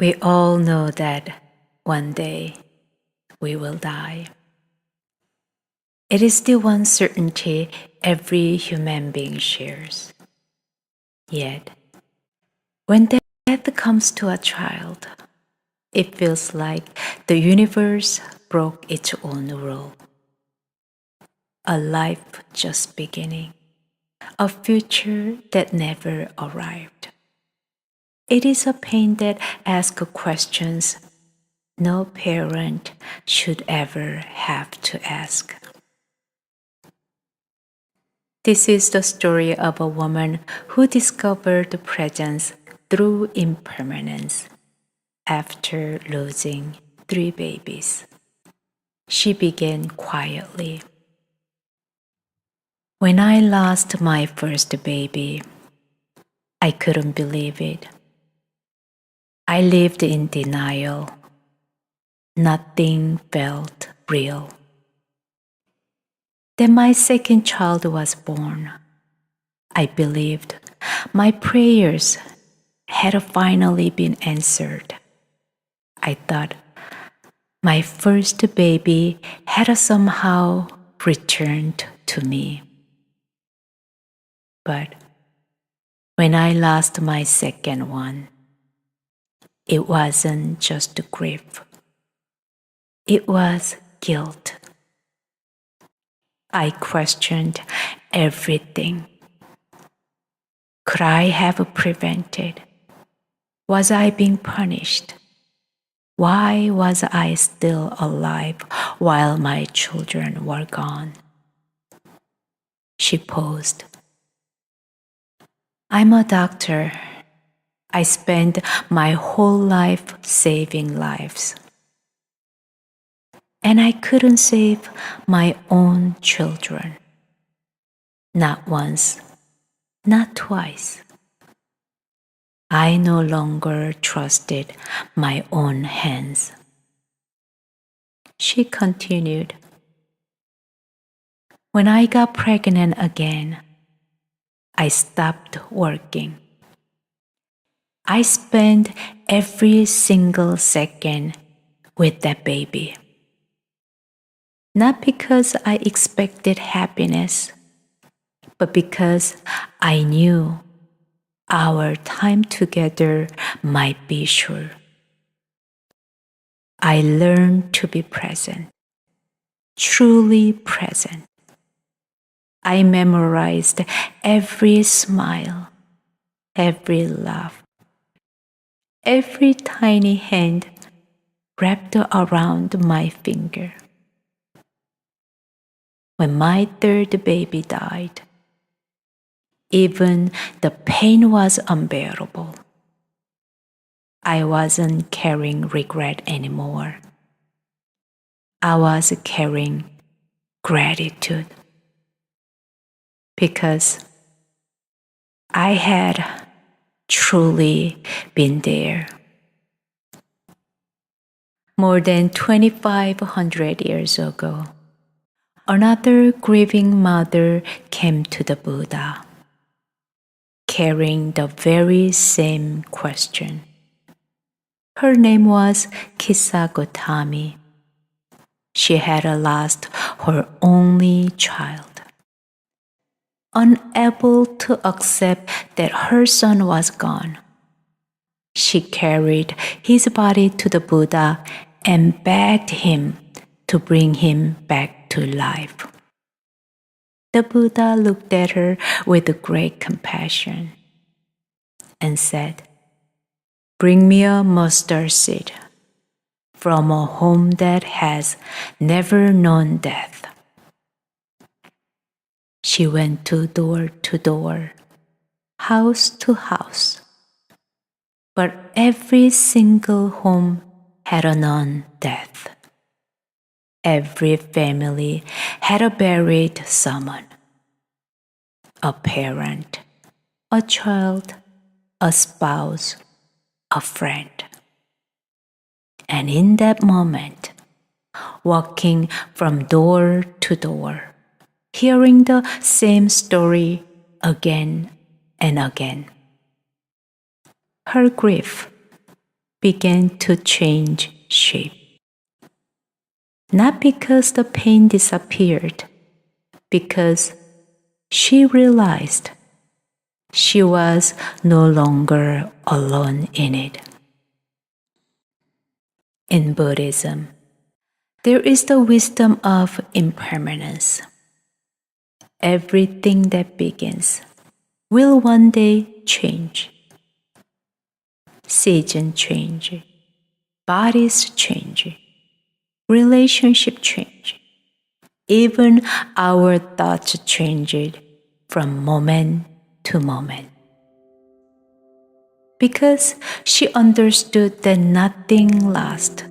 We all know that one day we will die. It is the one certainty every human being shares. Yet, when death comes to a child, it feels like the universe broke its own rule. A life just beginning, a future that never arrived. It is a pain that asks questions no parent should ever have to ask. This is the story of a woman who discovered the presence through impermanence after losing 3 babies. She began quietly. When I lost my first baby, I couldn't believe it. I lived in denial. Nothing felt real. Then my second child was born. I believed my prayers had finally been answered. I thought my first baby had somehow returned to me. But when I lost my second one, it wasn't just grief. It was guilt. I questioned everything. Could I have prevented? Was I being punished? Why was I still alive while my children were gone? She paused. I'm a doctor. I spent my whole life saving lives. And I couldn't save my own children. Not once, not twice. I no longer trusted my own hands. She continued. When I got pregnant again, I stopped working. I spent every single second with that baby. Not because I expected happiness, but because I knew our time together might be short. I learned to be present, truly present. I memorized every smile, every laugh, every tiny hand wrapped around my finger. When my third baby died, even the pain was unbearable. I wasn't carrying regret anymore. I was carrying gratitude. Because I had truly been there. More than 2,500 years ago, another grieving mother came to the Buddha, carrying the very same question. Her name was Kisa Gotami. She had lost her only child. Unable to accept that her son was gone, she carried his body to the Buddha and begged him to bring him back to life. The Buddha looked at her with great compassion and said, "Bring me a mustard seed from a home that has never known death." She went to door, house to house. But every single home had known death. Every family had buried someone. A parent, a child, a spouse, a friend. And in that moment, walking from door to door, hearing the same story again and again, her grief began to change shape. Not because the pain disappeared, because she realized she was no longer alone in it. In Buddhism, there is the wisdom of impermanence. Everything that begins will one day change. Seasons change, bodies change, relationship change. Even our thoughts change from moment to moment. Because she understood that nothing lasts,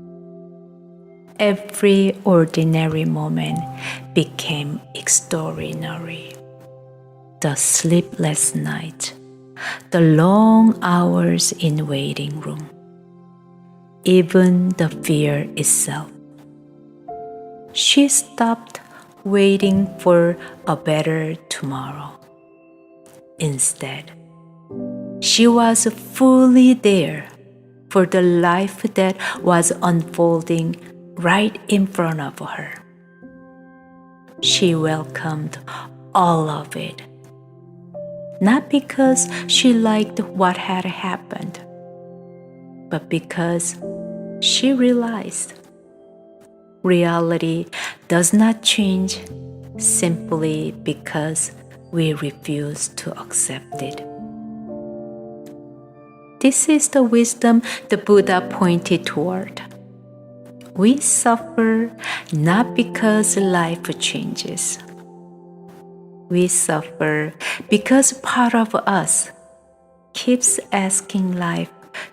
every ordinary moment became extraordinary. The sleepless night, the long hours in waiting room, even the fear itself. She stopped waiting for a better tomorrow. Instead, she was fully there for the life that was unfolding right in front of her. She welcomed all of it, not because she liked what had happened, but because she realized reality does not change simply because we refuse to accept it. This is the wisdom the Buddha pointed toward. We suffer not because life changes. We suffer because part of us keeps asking life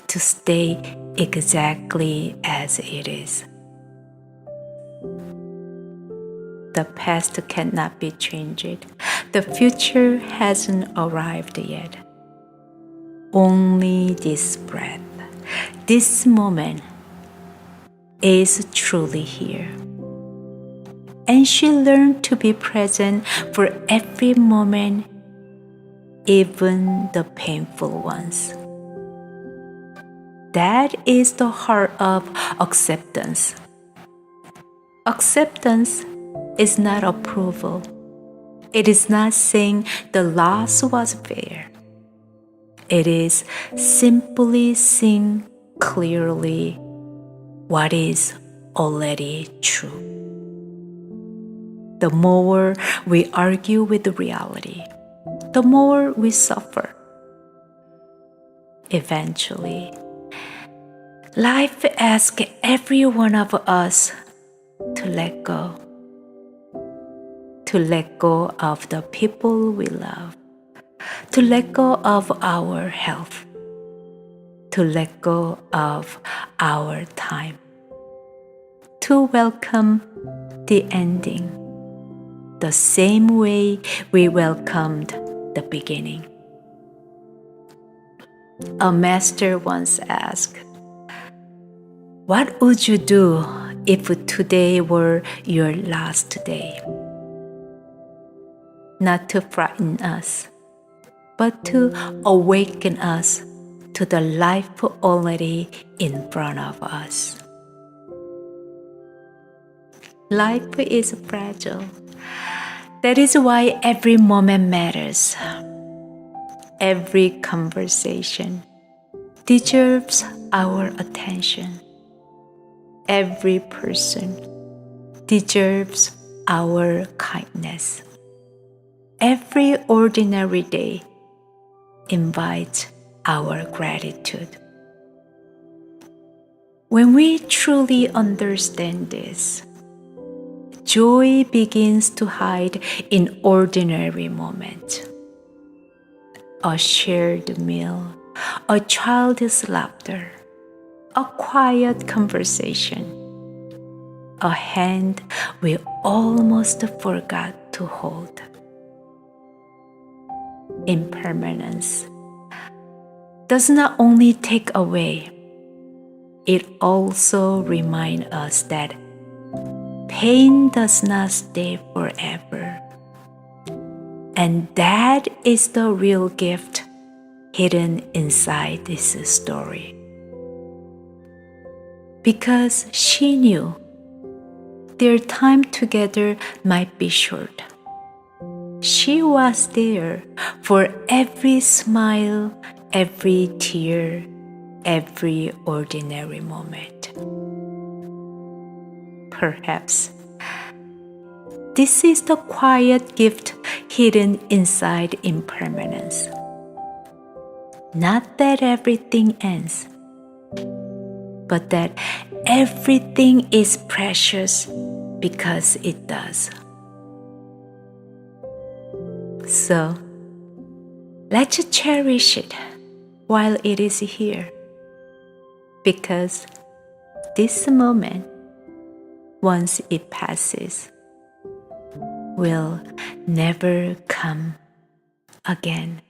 to stay exactly as it is. The past cannot be changed. The future hasn't arrived yet. Only this breath, this moment, is truly here. And she learned to be present for every moment, even the painful ones. That is the heart of acceptance. Acceptance is not approval. It is not saying the loss was fair. It is simply seeing clearly what is already true. The more we argue with reality, the more we suffer. Eventually, life asks every one of us to let go. To let go of the people we love. To let go of our health. To let go of our time. To welcome the ending the same way we welcomed the beginning. A master once asked, "What would you do if today were your last day?" Not to frighten us, but to awaken us to the life already in front of us. Life is fragile. That is why every moment matters. Every conversation deserves our attention. Every person deserves our kindness. Every ordinary day invites our gratitude. When we truly understand this, joy begins to hide in ordinary moments. A shared meal, a child's laughter, a quiet conversation, a hand we almost forgot to hold. Impermanence does not only take away, it also reminds us that pain does not stay forever. And that is the real gift hidden inside this story. because she knew their time together might be short. She was there for every smile, every tear, every ordinary moment. Perhaps this is the quiet gift hidden inside impermanence. Not that everything ends, but that everything is precious because it does. So, let's cherish it while it is here, because this moment, once it passes, will never come again.